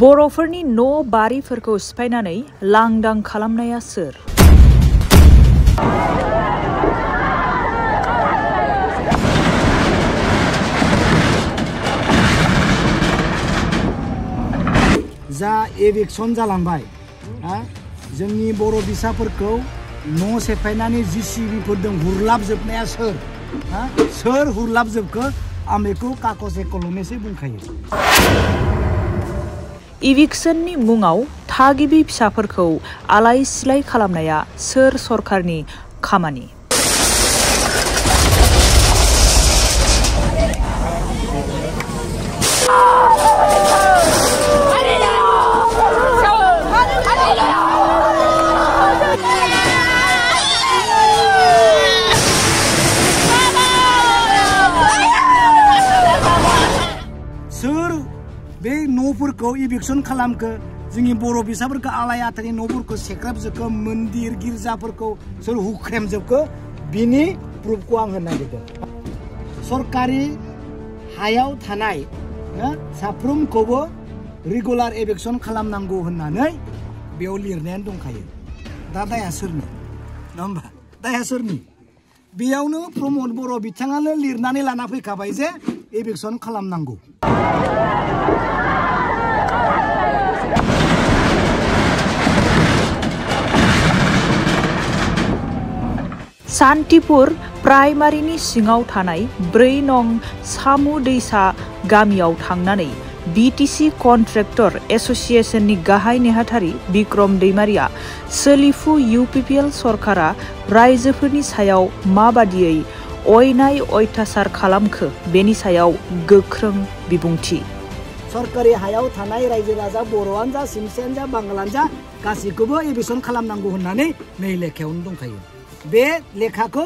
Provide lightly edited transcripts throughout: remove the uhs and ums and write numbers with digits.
बर'फोरनि न' बारिफोरखौ सिफायनानै लांदां खालामनाया सोर? जा एभिक्सन जालांबाय जोंनि बर' बिसाफोरखौ न' सेफायनानै जिसिबिफोरजों हुरलाबजोबनाया सोर हुरलाबजोबखो आं बेखौ काकसे कलमेसो बुंखायो। इभिक्सननि मुङाव थागिबि फिसाफोरखौ आलाय सिलाय खालामनाया सोर सरकारनि खामानि? सोर बे न'फोरखौ इभिक्सन खालामखो जोंनि बर' बिसाफोरखौ आलाय आथानि न'फोरखौ सेख्राबजोबखो मन्दिर गिर्जाफोरखौ सोर हुख्रेमजोबखो बिनि प्रुफखौ आं होनो नागिरदों। सरकारि हायाव थानाय साफ्रोमखौबो रेगुलार एभिक्सन खालामनांगौ होननानै बेयाव लिरनायानो दंखायो। दा दाया सोरनि? नङा होमबा? दाया सोरनि? बेयावनो प्रमद बर' बिथाङानो लिरनानै लाना फैखाबाय जे एभिक्सन खालामनांगौ। सान्तिपुर प्राइमारिनि सिङाव थानाय 4 नं सामु दैसा गामियाव थांनानै बिटिसि कन्ट्रेक्टर एसोसिएशननि गाहाय नेहाथारि बिक्रम दैमारिया सोलिफु इउपिपिएल सरकारा रायजोफोरनि सायाव माबादियै अयनाय अयथासार खालामखो बेनि सायाव गोख्रों बिबुंथि। सरकारि हायाव थानाय रायजो राजा बर'आनो जा सिमसियानो जा बांगालानो जा गासैखौबो एभिक्सन खालामनांगौ होननानै नै लेखायावनो दंखायो। बे लेखाखौ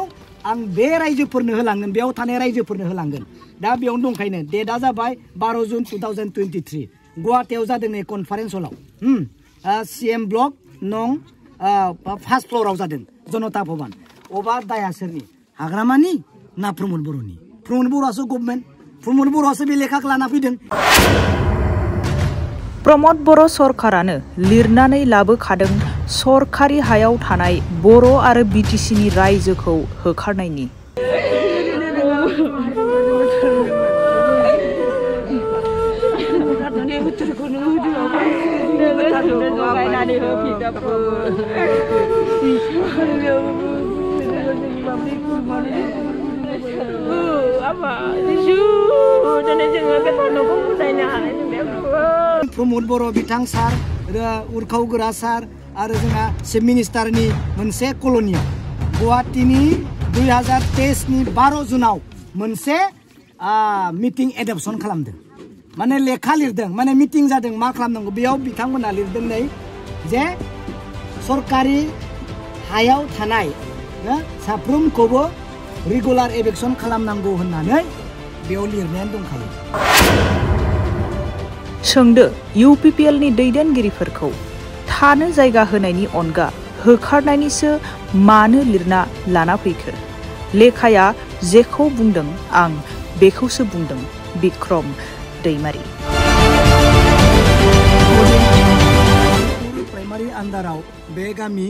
आं बे रायजोफोरनो होलांगोन, बेयाव थानाय रायजोफोरनो होलांगोन। दा बेयावनो दंखायनो डेटआ जाबाय 12 जुन 2023 गुवाहाटीयाव जादों नै कनफारेन्स हलाव CM ब्लक नं 1 फ्ल'राव जादों जनता भवन। अबा दाया सोरनि? हाग्रामानि ना प्रमद बर'नि? प्रमद बर'आसो गभर्नमेन्ट, प्रमद बर'आसो बे लेखाखौ लाना फैदों। प्रमद बर' सरकारानो लिरनानै लाबोखादों सरकारि हायाव थानाय बर' आरो बिटिसिनि रायजोखौ होखारनायनि। प्रमद बर' बिथां सार, उरखाव गोरा सार आरो जोंहा चिफ मिनिस्टारनि मोनसे कल'नियाव गुवाहाटीनि 2023 नि 12 जुनाव मोनसे मिटिं एडप्शन खालामदों। माने लेखा लिरदों, माने मिटिं जादों मा खालामनांगौ। बेयाव बिथांमोना लिरदों नै जे सरकारि हायाव थानाय साफ्रोमखौबो रेगुलार एभिक्सन खालामनांगौ होननानै बेयाव लिरनायानो दंखायो। सोंदो इउपिपिएलनि दैदेनगिरिफोरखौ थानो जायगा होनायनि अनगा होखारनायनिसो मानो लिरना लाना फैखो? लेखाया जेखौ बुंदों आं बेखौसो बुंदों बिक्रम दैमारि। प्राइमारि आन्दाराव बे गामि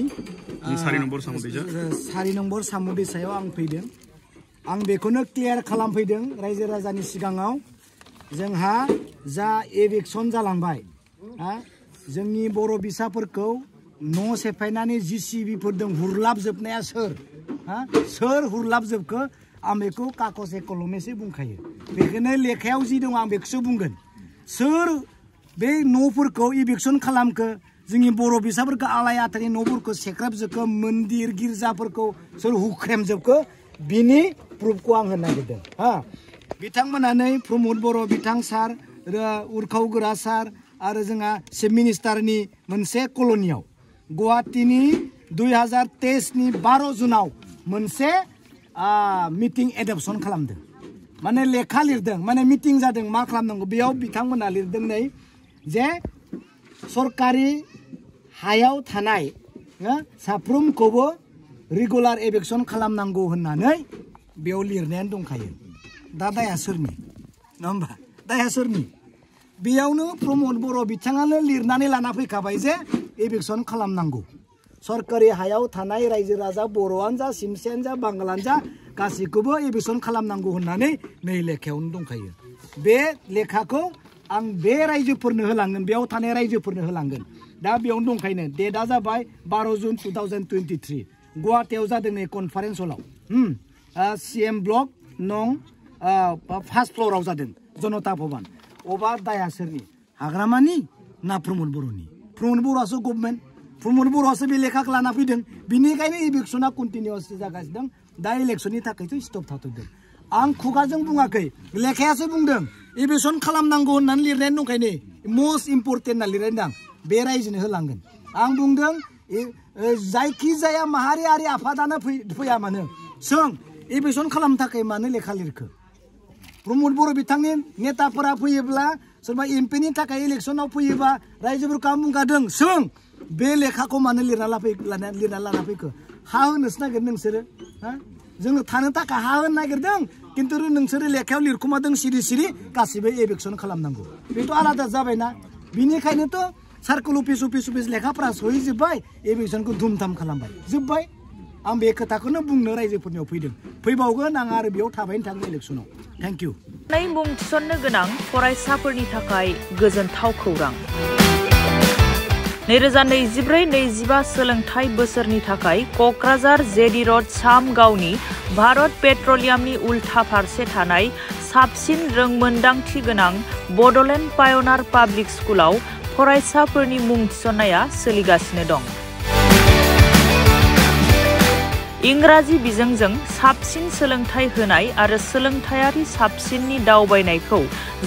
4 नम्बर सामु दैसायाव आं फैदों। आं बेखौनो क्लियार खालामफैदों रायजो राजानि सिगाङाव जोंहा जा एभिक्सन जालांबाय जोंनि बर' बिसाफोरखौ न' सेफायनानै जिसिबिफोरजों हुरलाबजोबनाया सोर हुरलाबजोबखो आं बेखौ काकसे कलमेसो बुंखायो। बेखौनो लेखायाव जि दं आं बेखौसो बुंगोन। सोर बे न'फोरखौ एभिक्सन खालामखो जोंनि बर' बिसाफोरखौ आलाय आथानि न'फोरखौ सेख्राबजोबखो मन्दिर गिर्जाफोरखौ सोर हुख्रेमजोबखो बिनि प्रुफखौ आं होनो नागिरदों। बिथांमोना नै प्रमद बर' बिथां सार, उरखाव गोरा सार आरो जोंहा चिफ मिनिस्टारनि मोनसे कल'नियाव गुवाहाटीनि 2023 नि 12 जुनाव मोनसे मिटिं एडप्शन खालामदों। माने लेखा लिरदों, माने मिटिं जादों मा खालामनांगौ। बेयाव बिथांमोना लिरदों नै जे सरकारि हायाव थानाय साफ्रोमखौबो रेगुलार एभिक्सन खालामनांगौ होननानै बेयाव लिरनायानो दंखायो। दा दाया सोरनि? नङा होमबा? दाया सोरनि? बेयावनो प्रमद बर' बिथाङानो लिरनानै लाना फैखाबाय जे एभिक्सन खालामनांगौ सरकारि हायाव थानाय रायजो राजा बर'आनो जा सिमसेयानो जा बांगालानो जा गासैखौबो एभिक्सन खालामनांगौ होननानै नै लेखायावनो दंखायो बे लेखाखौ आं बे रायजोफोरनो होलांगोन बेयाव थानाय रायजोफोरनो होलांगोन दा बेयावनो दंखायनो डेटआ जाबाय 12 जुन 2023 गुवाहाटीयाव जादों नै कनफारेन्स हलाव CM ब्लक नं फार्स्ट फ्ल'राव जादों जनता भवन अबा दाया सोरनि हाग्रामानि ना प्रमद बर'नि प्रमद बर'आसो गभर्नमेन्ट प्रमद बर'आसो बे लेखाखौ लाना फैदों बिनिखायनो इभिक्सना कन्टिनिउअस जागासिनो दं दा इलेक्सननि थाखायसो स्टप थाथ'दों आं खुगाजों बुङाखै लेखायासो बुंदों इभिक्सन खालामनांगौ होननानै लिरनाय दंखायनो मोस्ट इम्परटेन्ट होनना लिरनाय दं बे रायजोनो होलांगोन आं बुंदों जायखिजाया माहारियारि आफादानो फैया मानो सों इभिक्सन खालामनो थाखाय मानो लेखा लिरखो प्रमद बर' बिथांनि नेताफोरा फैयोब्ला सोरबा एमपिनि थाखाय इलेक्सनाव फैयोबा रायजोफोरखौ आं बुंखादों सों बे लेखाखौ मानो लिरना लाना फैखो हा होनोसो नागिरदों नोंसोरो जोङो थानो थाखाय हा होनो नागिरदों खिन्थु नोंसोरो लेखायाव लिरखुमादों सिरि सिरि गासिबो एभिक्सन खालामनांगौ बेथ' आलादा जाबायना बिनिखायनोथ' सार्कोल अफिस लेखाफोरा सहैजोब्बाय एभिक्सनखौ धुमधाम खालामबाय जोब्बाय आं बे खोथाखौनो बुंनो रायजोफोरनियाव फैदों फैबावगोन आं आरो बेयाव थाबायनो थाङो इलेक्सनाव थेंक इउ मुं थिसननो गोनां फरायसाफोरनि थाखाय गोजोनथाव खौरां 2024-25 सोलोंथाइ बोसोरनि थाखाय क'क्राझार जेडी र'ड सामगावनि भारत पेट्रलियामनि उल्था फारसे थानाय साबसिन रोंमोन्दांथि गोनां बड'लेण्ड पाय'नार पाब्लिक स्कुलाव फरायसाफोरनि मुं थिसननाया सोलिगासिनो दं इंराजि बिजोंजों साबसिन सोलोंथाइ होनाय आरो सोलोंथायारि साबसिननि दावबायनायखौ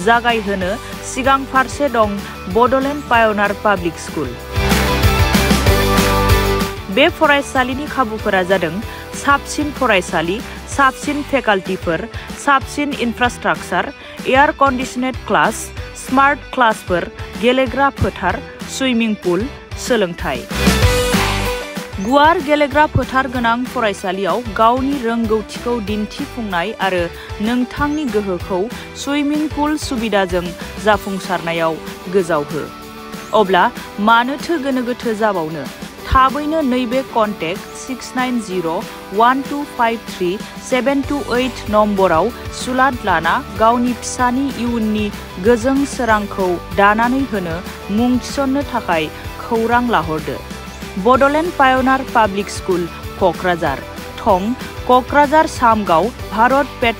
जागायहोनो सिगां फारसे दं बड'लेण्ड पाय'नार पाब्लिक स्कुल बे फरायसालिनि खाबुफोरा जादों साबसिन फरायसालि साबसिन फेकाल्टिफोर साबसिन इनफ्रास्ट्राक्चार एयार कन्डिशनेड क्लास स्मार्ट क्लासफोर गेलेग्रा फोथार सुइमिं पुल सोलोंथाइ गुवार गेलेग्रा फोथार गोनां फरायसालियाव गावनि रोंगौथिखौ दिन्थिफुंनाय आरो नोंथांनि गोहोखौ सुइमिं पुल सुबिदाजों जाफुंसारनायाव गोजावहो अब्ला मानोथो गोनो गोथो जाबावनो थाबैनो नैबे कन्टेक्ट 6901253728 नम्बराव सुलाद लाना गावनि फिसानि इयुननि गोजों सोरांखौ दानानै होनो मुं थिसननो थाखाय खौरां लाहरदो बड'लेण्ड पाय'नार पाब्लिक स्कुल क'क्राझार थं क'क्राझार सामगाव भारत पेट्रलियाम